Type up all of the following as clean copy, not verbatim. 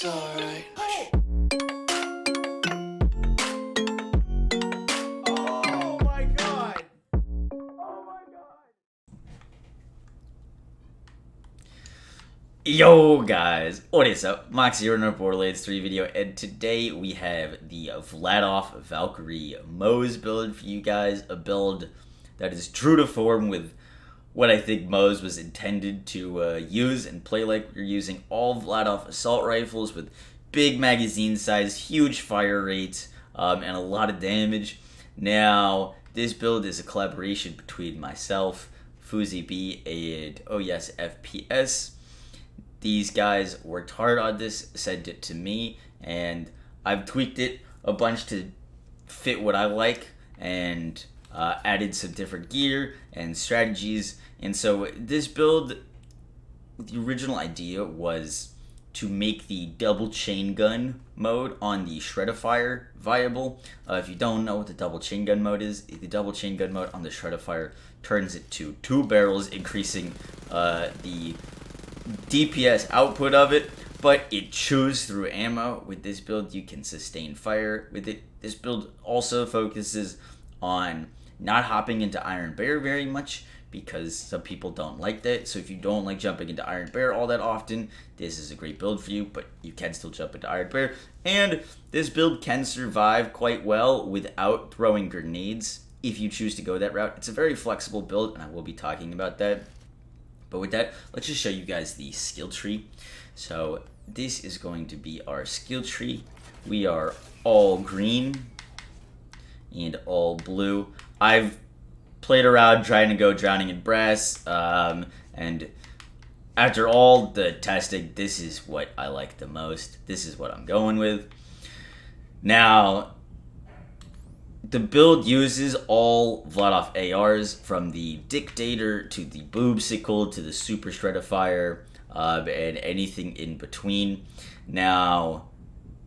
It's alright. Oh my god! Oh my god! Yo guys, what is up? Moxsy here in our Borderlands 3 video, and today we have the Vladof Valkyrie Moze build for you guys. A build that is true to form with what I think Moze was intended to use and play like. We're using all Vladof assault rifles with big magazine size, huge fire rates, and a lot of damage. Now, this build is a collaboration between myself, Fuzi B, and oh yes, FPS. These guys worked hard on this, sent it to me, and I've tweaked it a bunch to fit what I like, and added some different gear and strategies. And so this build, the original idea was to make the double chain gun mode on the Shreddifier viable. If you don't know what the double chain gun mode is, the double chain gun mode on the Shreddifier turns it to 2 barrels, increasing the DPS output of it, but it chews through ammo. With this build, you can sustain fire with it. This build also focuses on not hopping into Iron Bear very much, because some people don't like that. So if you don't like jumping into Iron Bear all that often, this is a great build for you, but you can still jump into Iron Bear. And this build can survive quite well without throwing grenades if you choose to go that route. It's a very flexible build, and I will be talking about that. But with that, let's just show you guys the skill tree. So this is going to be our skill tree. We are all green and all blue. I've played around trying to go Drowning in Brass, and after all the testing, this is what I like the most. This is what I'm going with. Now, the build uses all Vladof ARs, from the Dictator to the Boobsicle to the Super Shreddifier, and anything in between. Now,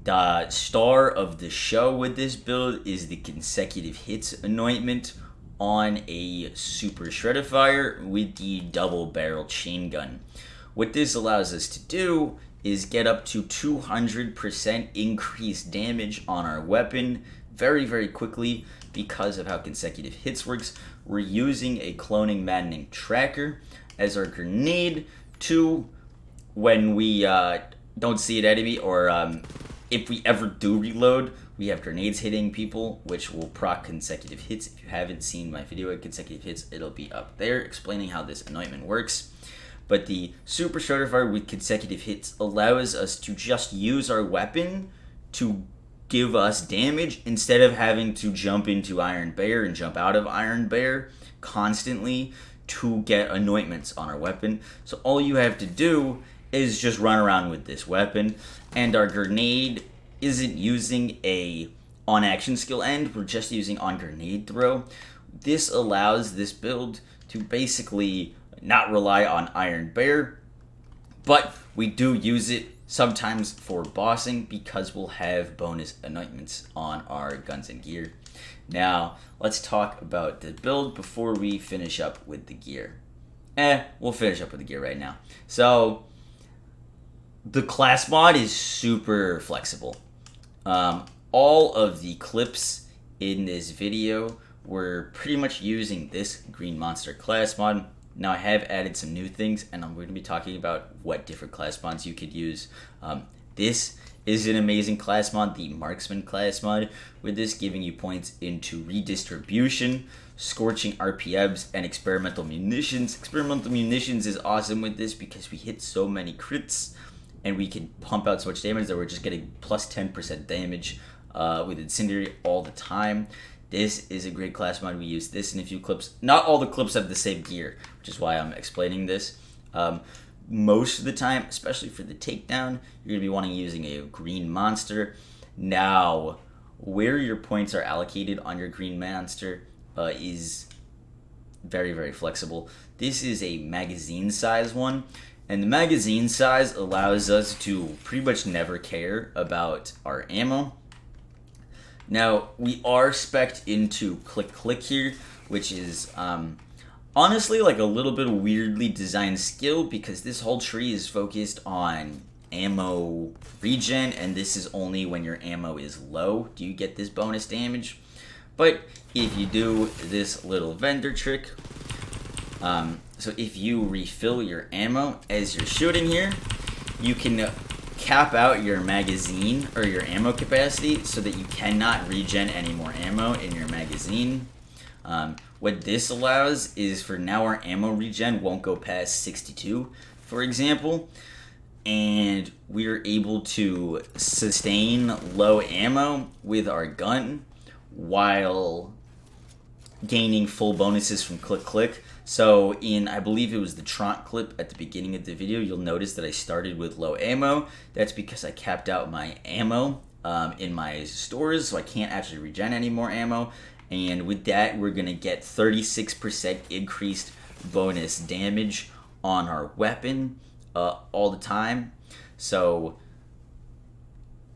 the star of the show with this build is the consecutive hits anointment on a Super Shreddifier with the double barrel chain gun. What this allows us to do is get up to 200% increased damage on our weapon very, very quickly because of how consecutive hits works. We're using a cloning maddening tracker as our grenade to, when we don't see an enemy, or if we ever do reload, we have grenades hitting people, which will proc consecutive hits. If you haven't seen my video on consecutive hits, it'll be up there explaining how this anointment works. But the Super Shreddifier with consecutive hits allows us to just use our weapon to give us damage instead of having to jump into Iron Bear and jump out of Iron Bear constantly to get anointments on our weapon. So all you have to do is just run around with this weapon, and our grenade isn't using a on action skill end, we're just using on grenade throw. This allows this build to basically not rely on Iron Bear, but we do use it sometimes for bossing because we'll have bonus anointments on our guns and gear. Now, let's talk about the build before we finish up with the gear. We'll finish up with the gear right now. So, the class mod is super flexible. All of the clips in this video were pretty much using this Green Monster class mod. Now, I have added some new things, and I'm going to be talking about what different class mods you could use. This is an amazing class mod, the Marksman class mod, with this giving you points into redistribution, scorching RPMs, and experimental munitions. Experimental munitions is awesome with this because we hit so many crits, and we can pump out so much damage that we're just getting plus 10% damage with Incendiary all the time. This is a great class mod. We use this in a few clips. Not all the clips have the same gear, which is why I'm explaining this. Most of the time, especially for the takedown, you're going to be wanting using a green monster. Now, where your points are allocated on your green monster is very, very flexible. This is a magazine size one, and the magazine size allows us to pretty much never care about our ammo. Now, we are spec'd into click here, which is honestly like a little bit of weirdly designed skill, because this whole tree is focused on ammo regen, and this is only when your ammo is low do you get this bonus damage. But if you do this little vendor trick, so if you refill your ammo as you're shooting here, you can cap out your magazine or your ammo capacity so that you cannot regen any more ammo in your magazine. What this allows is for now our ammo regen won't go past 62, for example, and we're able to sustain low ammo with our gun while gaining full bonuses from click click. So in, I believe it was the Tront clip at the beginning of the video, you'll notice that I started with low ammo. That's because I capped out my ammo in my stores, so I can't actually regen any more ammo. And with that, we're going to get 36% increased bonus damage on our weapon all the time. So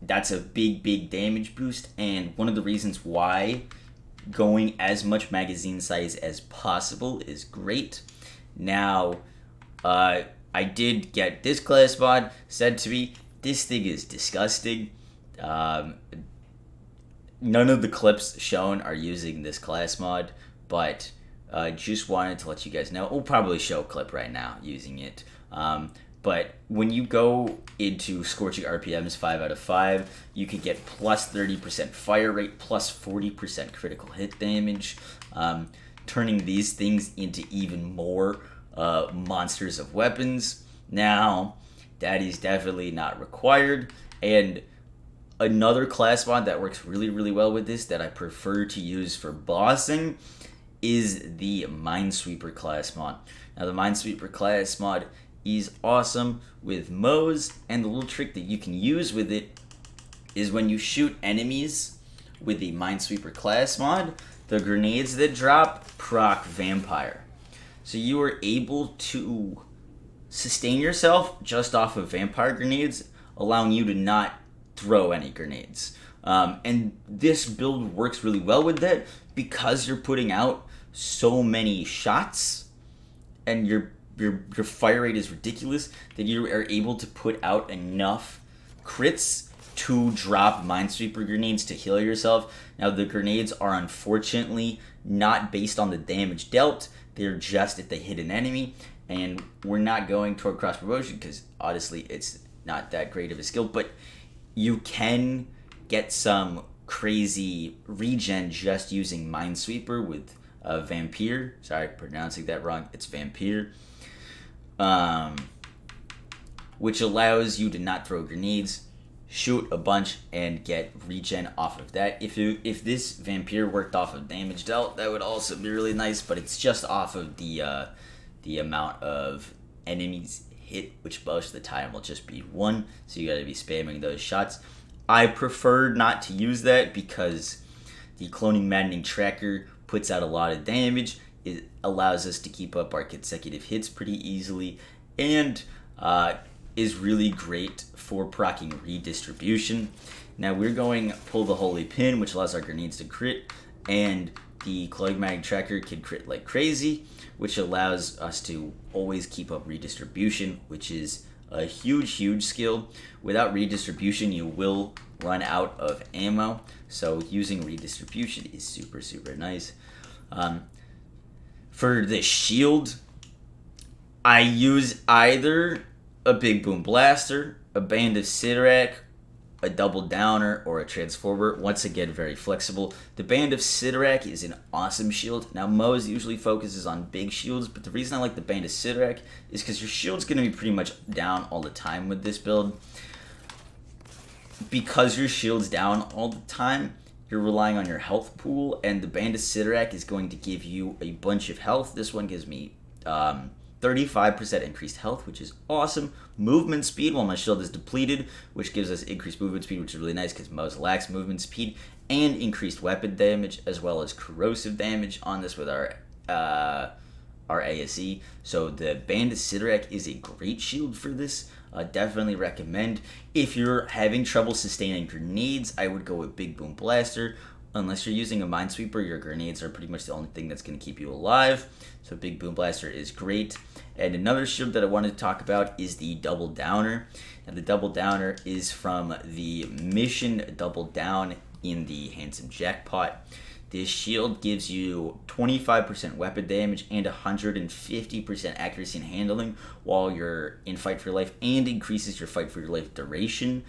that's a big damage boost. And one of the reasons why going as much magazine size as possible is great. Now, I did get this class mod said to me, this thing is disgusting. None of the clips shown are using this class mod, but just wanted to let you guys know. We'll probably show a clip right now using it. But when you go into Scorching RPMs 5 out of 5, you could get plus 30% fire rate, plus 40% critical hit damage, turning these things into even more monsters of weapons. Now, that is definitely not required. And another class mod that works really well with this that I prefer to use for bossing is the Minesweeper class mod. Now, the Minesweeper class mod is awesome with Moze, and the little trick that you can use with it is when you shoot enemies with the Minesweeper class mod, the grenades that drop proc Vampire. So you are able to sustain yourself just off of Vampire grenades, allowing you to not throw any grenades. And this build works really well with that because you're putting out so many shots and your fire rate is ridiculous that you are able to put out enough crits to drop Minesweeper grenades to heal yourself. Now, the grenades are unfortunately not based on the damage dealt. They're just if they hit an enemy, and we're not going toward cross promotion because honestly it's not that great of a skill, but you can get some crazy regen just using Minesweeper with Vampire. Sorry, pronouncing that wrong. It's Vampire. Which allows you to not throw grenades, shoot a bunch, and get regen off of that. If this Vampire worked off of damage dealt, that would also be really nice, but it's just off of the amount of enemies hit, which most of the time will just be 1, so you gotta be spamming those shots. I prefer not to use that because the Cloning Maddening Tracker puts out a lot of damage. It allows us to keep up our consecutive hits pretty easily, and is really great for proccing redistribution. Now we're going Pull the Holy Pin, which allows our grenades to crit, and the Cloning Maddening Tracker can crit like crazy, which allows us to always keep up redistribution, which is a huge skill. Without redistribution, you will run out of ammo, so using redistribution is super nice. For the shield, I use either a Big Boom Blaster, a Band of Sidorak, a Double Downer, or a Transformer. Once again, very flexible. The Band of Sidorak is an awesome shield. Now, Moze usually focuses on big shields, but the reason I like the Band of Sidorak is because your shield's going to be pretty much down all the time with this build. Because your shield's down all the time, you're relying on your health pool, and the Band of Sidorak is going to give you a bunch of health. This one gives me 35% increased health, which is awesome. Movement speed while my shield is depleted, which gives us increased movement speed, which is really nice because Moze lacks movement speed, and increased weapon damage as well as corrosive damage on this with our ASE. So the Band of Sidorak is a great shield for this. Definitely recommend. If you're having trouble sustaining grenades, I would go with Big Boom Blaster unless you're using a Minesweeper, your grenades are pretty much the only thing that's going to keep you alive. So Big Boom Blaster is great. And another shield that I wanted to talk about is the Double Downer. And the Double Downer is from the mission Double Down in the Handsome Jackpot. This shield gives you 25% weapon damage and 150% accuracy and handling while you're in Fight for Your Life, and increases your Fight for Your Life duration.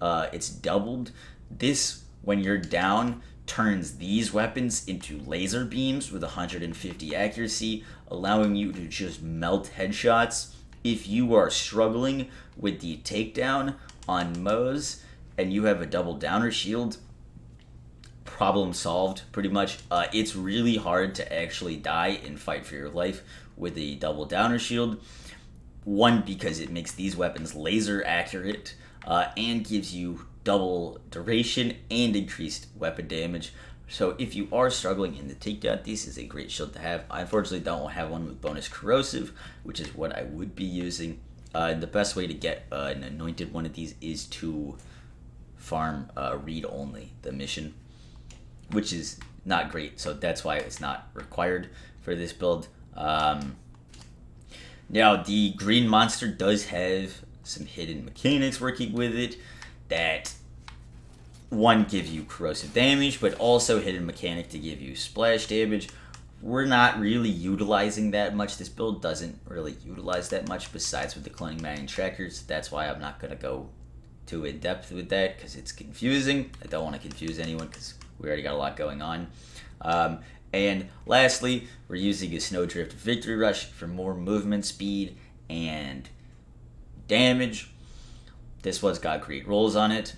It's doubled. This, when you're down, turns these weapons into laser beams with 150 accuracy, allowing you to just melt headshots. If you are struggling with the takedown on Moze and you have a Double Downer shield, problem solved, pretty much. It's really hard to actually die in Fight for Your Life with a Double Downer shield. One, because it makes these weapons laser accurate, and gives you double duration and increased weapon damage. So if you are struggling in the takedown, this is a great shield to have. I unfortunately don't have one with bonus corrosive, which is what I would be using. The best way to get an anointed one of these is to farm read only, the mission, which is not great, so that's why it's not required for this build. Now, the green monster does have some hidden mechanics working with it that, one, give you corrosive damage, but also hidden mechanic to give you splash damage. We're not really utilizing that much. This build doesn't really utilize that much besides with the cloning manning trackers. That's why I'm not going to go too in depth with that, because it's confusing. I don't want to confuse anyone because we already got a lot going on. And lastly, we're using a Snowdrift Victory Rush for more movement speed and damage. This one's got great rolls on it.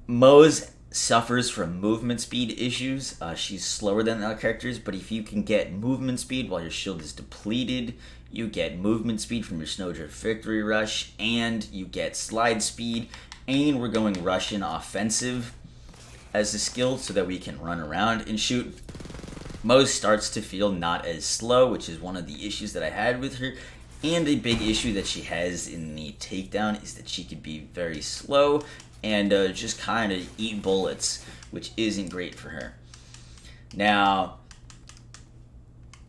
Moze suffers from movement speed issues. She's slower than other characters, but if you can get movement speed while your shield is depleted, you get movement speed from your Snowdrift Victory Rush, and you get slide speed, and we're going Russian offensive as a skill so that we can run around and shoot. Moze starts to feel not as slow, which is one of the issues that I had with her. And a big issue that she has in the takedown is that she could be very slow and just kind of eat bullets, which isn't great for her. Now,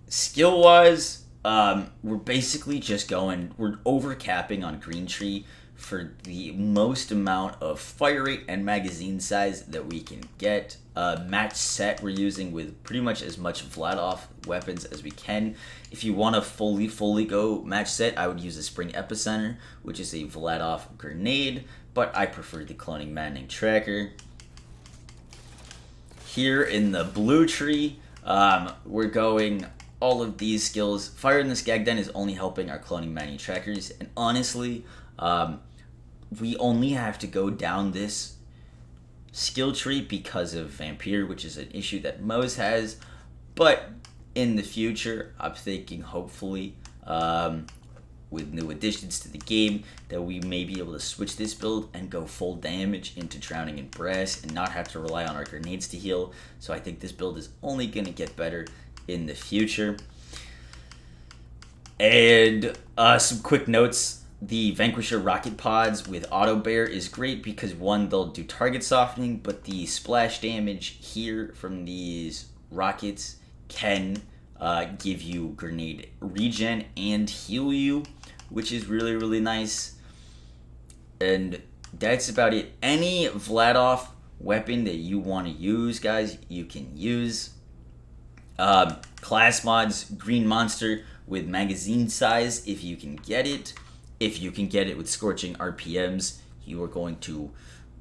skill-wise, we're basically just we're overcapping on Green Tree for the most amount of fire rate and magazine size that we can get. Match set we're using with pretty much as much Vladof weapons as we can. If you want to fully go match set, I would use a Spring Epicenter, which is a Vladof grenade, but I prefer the Cloning Manning Tracker. Here in the blue tree, we're going all of these skills. Fire in the Skag Den is only helping our Cloning Manning Trackers, and honestly, we only have to go down this skill tree because of Vampire, which is an issue that Moze has. But in the future, I'm thinking hopefully with new additions to the game that we may be able to switch this build and go full damage into Drowning in Brass and not have to rely on our grenades to heal. So I think this build is only going to get better in the future. And some quick notes. The Vanquisher rocket pods with auto bear is great because, one, they'll do target softening, but the splash damage here from these rockets can give you grenade regen and heal you, which is really nice. And that's about it. Any Vladof weapon that you want to use, guys, you can use. Class mods, green monster with magazine size if you can get it. If you can get it with scorching RPMs, you are going to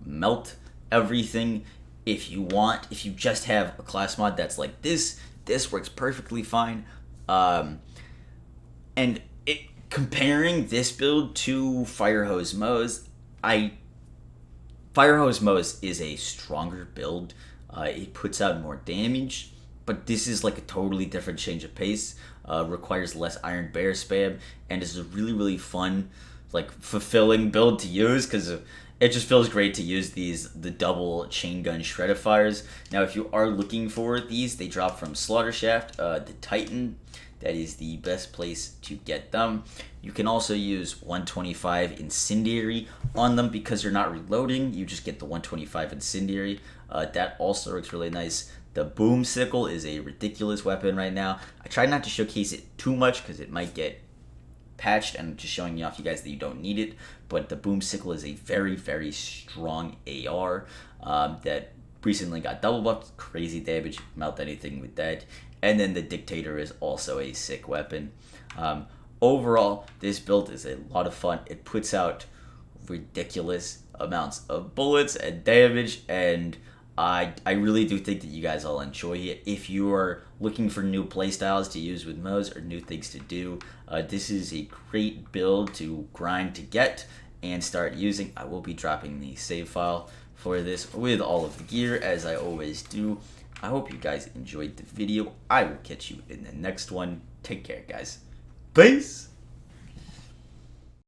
melt everything. If you just have a class mod that's like this works perfectly fine. And comparing this build to Firehose Moze, Firehose Moze is a stronger build. It puts out more damage, but this is like a totally different change of pace. Requires less Iron Bear spam, and is a really fun, like, fulfilling build to use because it just feels great to use the double chain gun Shreddifiers. Now, if you are looking for these, they drop from Slaughter Shaft, the Titan that is the best place to get them. You can also use 125 Incendiary on them because you're not reloading. You just get the 125 Incendiary. That also works really nice. The Boom Sickle is a ridiculous weapon right now. I try not to showcase it too much because it might get patched and just showing off you guys that you don't need it. But the Boom Sickle is a very, very strong AR that recently got double buffed. Crazy damage, melt anything with that. And then the Dictator is also a sick weapon. Overall, this build is a lot of fun. It puts out ridiculous amounts of bullets and damage, and I really do think that you guys all enjoy it. If you are looking for new playstyles to use with Moze or new things to do, this is a great build to grind to get and start using. I will be dropping the save file for this with all of the gear, as I always do. I hope you guys enjoyed the video. I will catch you in the next one. Take care, guys. Peace!